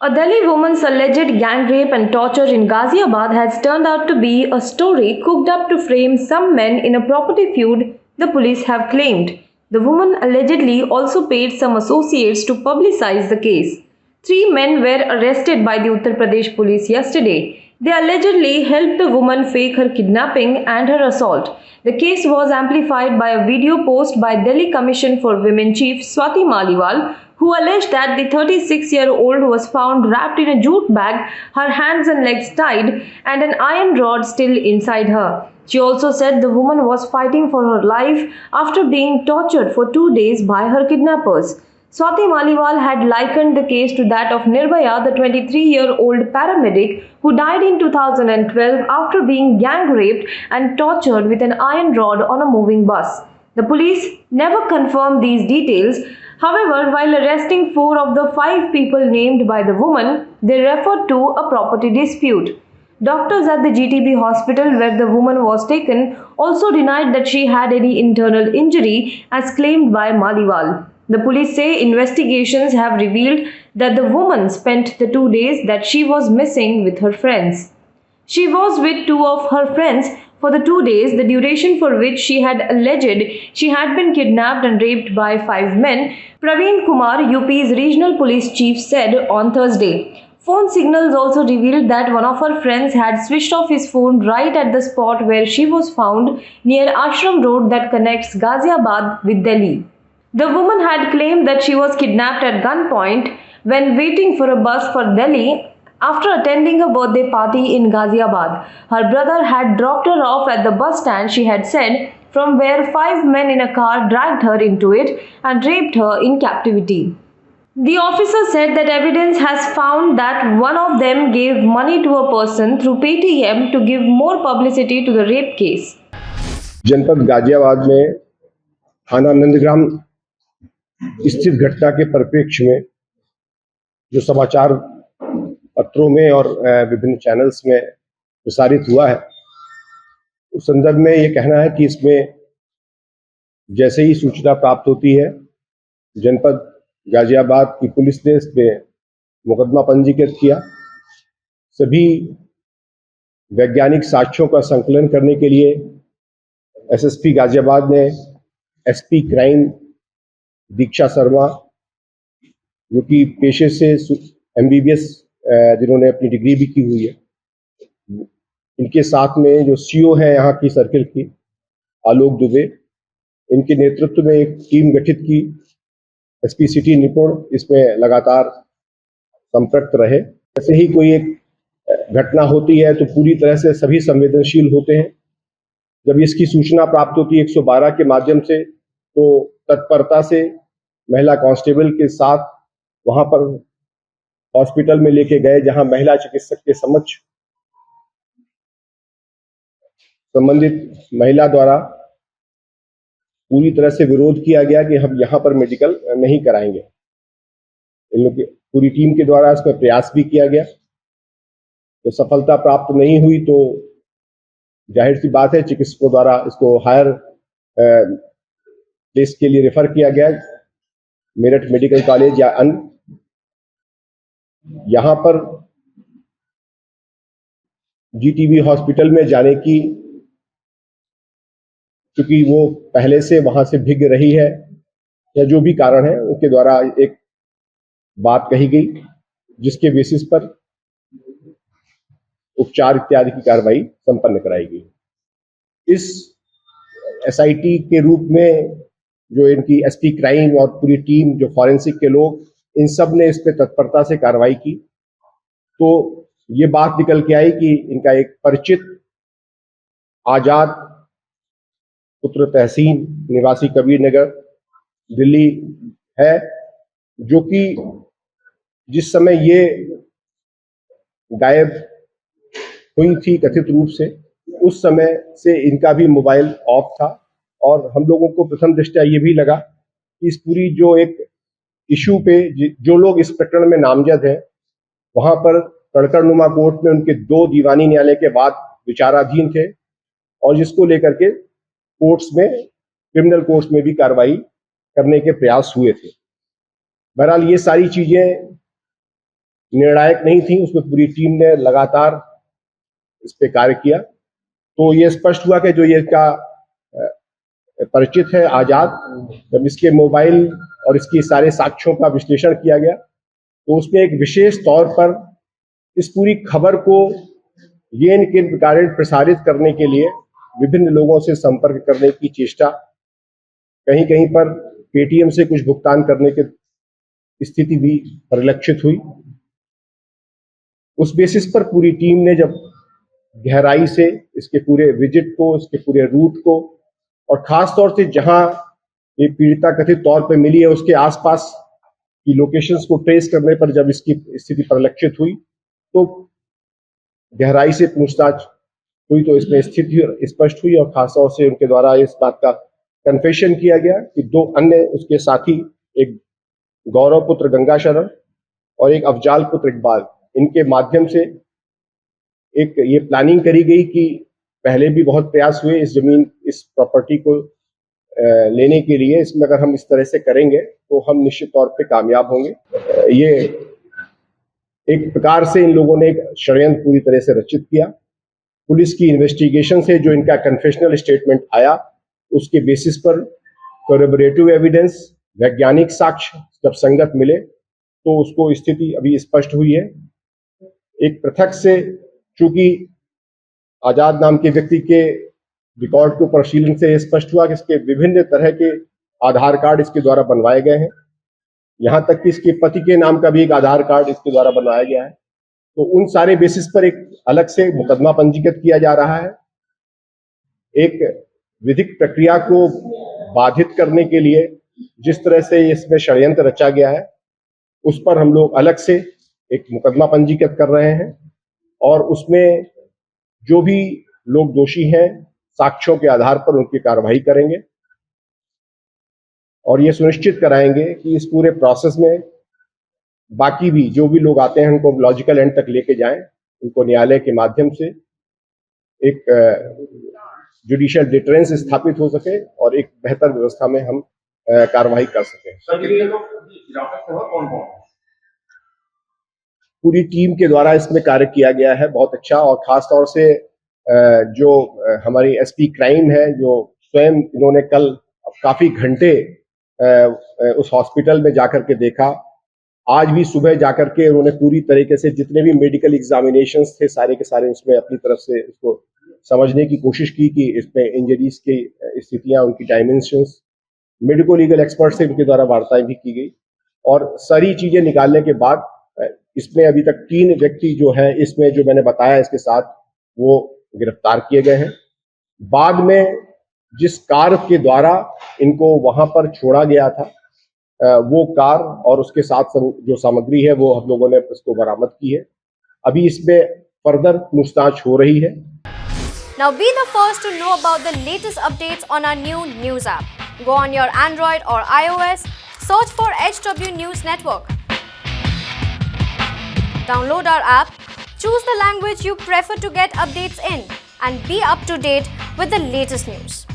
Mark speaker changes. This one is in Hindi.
Speaker 1: A Delhi woman's alleged gang rape and torture in Ghaziabad has turned out to be a story cooked up to frame some men in a property feud, the police have claimed. The woman allegedly also paid some associates to publicize the case. Three men were arrested by the Uttar Pradesh police yesterday. They allegedly helped the woman fake her kidnapping and her assault. The case was amplified by a video post by Delhi Commission for Women Chief Swati Maliwal, who alleged that the 36-year-old was found wrapped in a jute bag, her hands and legs tied, and an iron rod still inside her. She also said the woman was fighting for her life after being tortured for 2 days by her kidnappers. Swati Maliwal had likened the case to that of Nirbhaya, the 23-year-old paramedic who died in 2012 after being gang raped and tortured with an iron rod on a moving bus. The police never confirmed these details. However, while arresting 4 of the 5 people named by the woman, they referred to a property dispute. Doctors at the GTB hospital where the woman was taken also denied that she had any internal injury as claimed by Maliwal. The police say investigations have revealed that the woman spent the 2 days that she was missing with her friends. She was with 2 of her friends for the 2 days, the duration for which she had alleged she had been kidnapped and raped by 5 men, Praveen Kumar, UP's regional police chief, said on Thursday. Phone signals also revealed that one of her friends had switched off his phone right at the spot where she was found near Ashram Road that connects Ghaziabad with Delhi. The woman had claimed that she was kidnapped at gunpoint when waiting for a bus for Delhi after attending a birthday party in Ghaziabad. Her brother had dropped her off at the bus stand, she had said, from where 5 men in a car dragged her into it and raped her in captivity. The officer said that evidence has found that one of them gave money to a person through Paytm to give more publicity to the rape case.
Speaker 2: जनपद गाजियाबाद में थाना नंदग्राम स्थित घटना के परिप्रेक्ष्य में जो समाचार पत्रों में और विभिन्न चैनल्स में प्रसारित हुआ है, उस संदर्भ में ये कहना है कि इसमें जैसे ही सूचना प्राप्त होती है, जनपद गाजियाबाद की पुलिस ने इस पे मुकदमा पंजीकृत किया। सभी वैज्ञानिक साक्ष्यों का संकलन करने के लिए एसएसपी गाजियाबाद ने एसपी क्राइम दीक्षा शर्मा, जो कि पेशे से एमबीबीएस जिन्होंने अपनी डिग्री भी की हुई है, इनके साथ में जो सीओ है यहाँ की सर्किल की आलोक दुबे, इनके नेतृत्व में एक टीम गठित की। एसपी सिटी निपुण इसमें लगातार संपर्क रहे। जैसे ही कोई एक घटना होती है तो पूरी तरह से सभी संवेदनशील होते हैं। जब इसकी सूचना प्राप्त होती है 112 के माध्यम से, तो तत्परता से महिला कांस्टेबल के साथ वहां पर हॉस्पिटल में लेके गए, जहां महिला चिकित्सक के समक्ष संबंधित महिला द्वारा पूरी तरह से विरोध किया गया कि हम यहाँ पर मेडिकल नहीं कराएंगे। इन लोग की पूरी टीम के द्वारा इसमें प्रयास भी किया गया, तो सफलता प्राप्त नहीं हुई तो जाहिर सी बात है चिकित्सकों द्वारा इसको हायर प्लेस के लिए रेफर किया गया, मेरठ मेडिकल कॉलेज या अन्य। यहाँ पर जीटीबी हॉस्पिटल में जाने की, क्योंकि वो पहले से वहां से भीग रही है या जो भी कारण है, उसके द्वारा एक बात कही गई जिसके बेसिस पर उपचार इत्यादि की कार्रवाई संपन्न कराई गई। इस एसआईटी के रूप में जो इनकी एसपी क्राइम और पूरी टीम, जो फॉरेंसिक के लोग, इन सब ने इस पे तत्परता से कार्रवाई की, तो ये बात निकल के आई कि इनका एक परिचित आजाद पुत्र तहसीन निवासी कबीर नगर दिल्ली है, जो कि जिस समय ये गायब हुई थी कथित रूप से, उस समय से इनका भी मोबाइल ऑफ था। और हम लोगों को प्रथम दृष्टया ये भी लगा कि इस पूरी जो एक इशू पे जो लोग इस प्रकरण में नामजद हैं, वहां पर कड़कड़नुमा कोर्ट में उनके 2 दीवानी न्यायालय के बाद विचाराधीन थे, और जिसको लेकर के कोर्ट्स में, क्रिमिनल कोर्ट्स में भी कार्रवाई करने के प्रयास हुए थे। बहरहाल ये सारी चीजें निर्णायक नहीं थी, उसमें पूरी टीम ने लगातार इस पे कार्य किया। तो ये स्पष्ट हुआ कि जो ये इसका परिचित है आजाद, जब इसके मोबाइल और इसकी सारे साक्ष्यों का विश्लेषण किया गया तो उसमें एक विशेष तौर पर इस पूरी खबर को ये इनके कारण प्रसारित करने के लिए विभिन्न लोगों से संपर्क करने की चेष्टा, कहीं कहीं पर पेटीएम से कुछ भुगतान करने की स्थिति भी परिलक्षित हुई। उस बेसिस पर पूरी टीम ने जब गहराई से इसके पूरे विजिट को, इसके पूरे रूट को और खास तौर से जहां ये पीड़िता कथित तौर पर मिली है उसके आसपास की लोकेशंस को ट्रेस करने पर जब इसकी स्थिति परिलक्षित हुई तो गहराई से पूछताछ हुई तो इसमें स्थिति स्पष्ट हुई और खासतौर से उनके द्वारा इस बात का कन्फेशन किया गया कि दो अन्य उसके साथी, एक गौरव पुत्र गंगाशरण और एक अफजाल पुत्र इकबाल, इनके माध्यम से एक ये प्लानिंग करी गई कि पहले भी बहुत प्रयास हुए इस जमीन, इस प्रॉपर्टी को लेने के लिए। इसमें अगर हम इस तरह से करेंगे तो हम निश्चित तौर पे कामयाब होंगे। ये एक प्रकार से इन लोगों ने एक षड्यंत्र पूरी तरह से रचित किया। पुलिस की इन्वेस्टिगेशन से जो इनका कन्फेशनल स्टेटमेंट आया उसके बेसिस पर कोरबोरेटिव एविडेंस, वैज्ञानिक साक्ष्य जब संगत मिले तो उसको स्थिति अभी स्पष्ट हुई है। एक पृथक से, चूंकि आजाद नाम के व्यक्ति के रिकॉर्ड को परिशीलन से स्पष्ट हुआ कि इसके विभिन्न तरह के आधार कार्ड इसके द्वारा बनवाए गए हैं, यहां तक कि इसके पति के नाम का भी एक आधार कार्ड इसके द्वारा बनवाया गया है। तो उन सारे बेसिस पर एक अलग से मुकदमा पंजीकृत किया जा रहा है। एक विधिक प्रक्रिया को बाधित करने के लिए जिस तरह से इसमें षड्यंत्र रचा गया है उस पर हम लोग अलग से एक मुकदमा पंजीकृत कर रहे हैं और उसमें जो भी लोग दोषी हैं साक्ष्यों के आधार पर उनकी कार्रवाई करेंगे और ये सुनिश्चित कराएंगे कि इस पूरे प्रोसेस में बाकी भी जो भी लोग आते हैं उनको लॉजिकल एंड तक लेके जाएं, उनको न्यायालय के माध्यम से एक जुडिशियल डिटरेंस स्थापित हो सके और एक बेहतर व्यवस्था में हम कार्रवाई कर सकें। पूरी टीम के द्वारा इसमें कार्य किया गया है बहुत अच्छा, और खास तौर से जो हमारी एसपी क्राइम है, जो स्वयं इन्होंने कल काफी घंटे उस हॉस्पिटल में जाकर के देखा, आज भी सुबह जाकर के उन्होंने पूरी तरीके से जितने भी मेडिकल एग्जामिनेशंस थे सारे के सारे उसमें अपनी तरफ से इसको समझने की कोशिश की कि इसमें इंजरीज की स्थितियां, उनकी डायमेंशंस, मेडिको लीगल एक्सपर्ट से उनके द्वारा वार्ताएं भी की गई और सारी चीजें निकालने के बाद इसमें अभी तक 3 व्यक्ति जो है इसमें जो मैंने बताया इसके साथ वो गिरफ्तार किए गए हैं। बाद में जिस कार के द्वारा इनको वहां पर छोड़ा गया था वो कार और उसके साथ जो सामग्री है वो हम लोगों ने इसको बरामद की है। अभी इसमें फर्दर पूछताछ हो रही है।
Speaker 3: Now be the first to know about the latest updates on our new news app. Go on your Android or iOS, search for HW News Network. Download our app, choose the language you prefer to get updates in, and be up to date with the latest news.